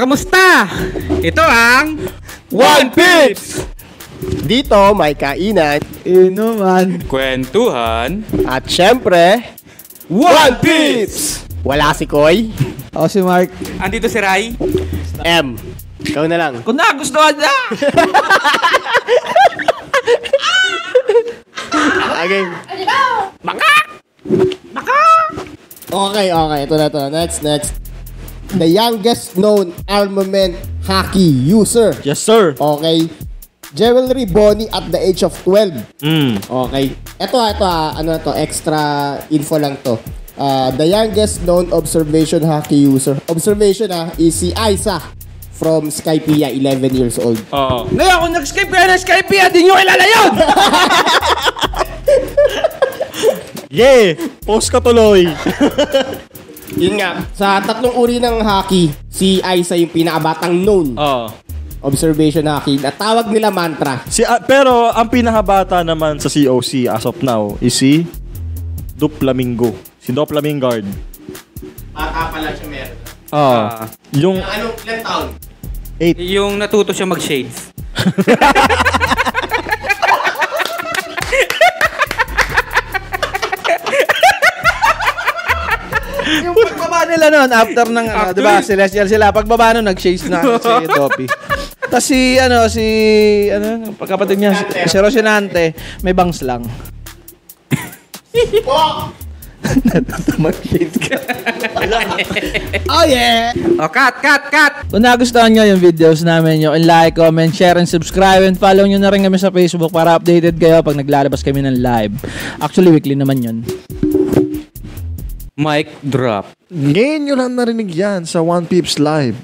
Kamusta? Ito ang One Pips! Dito may kainan, Inuman. Kwentuhan. at syempre, One Pips! Wala si Koy. Ako si Mark. Andito si Rai. M. Ikaw na lang. Kung nagustuhan na! Okay. Okay. Ito na to. Next. The youngest known armament hockey user. Yes, sir. Okay. Jewelry Bonnie at the age of 12. Okay. Ito ano to, extra info lang to. The youngest known observation hockey user. Observation is si Aiza from Skypiea, 11 years old. Oo. Ngayon, kung nag-skip kayo ng Skype, di nyo kilala yun! Yeah! Post ka tuloy! Yun nga, sa tatlong uri ng hockey, si Aiza yung pinakabatang known. Oo. Observation hockey. Na tawag nila mantra. Pero ang pinakabata naman sa COC as of now is si Duplamingo. Si Duplamingard. Bata pa lang siya meron. Yung Anong ilang taon? Yung natuto siya mag-shades. Yung pagbaba nila noon, after ng, di ba, Celestial sila, pagbaba noon, nag-chase na si Doppy. Tapos pagkapatid niya, si Rocinante, may bangs lang. Mag-shades ka. Oh yeah! Cut! Kung nagustuhan nyo yung videos namin, yung like, comment, share, and subscribe, and follow nyo na rin kami sa Facebook para updated kayo pag naglalabas kami ng live. Actually, weekly naman yun. Mic drop. ngayon nyo lang narinig yan sa One Pips Live.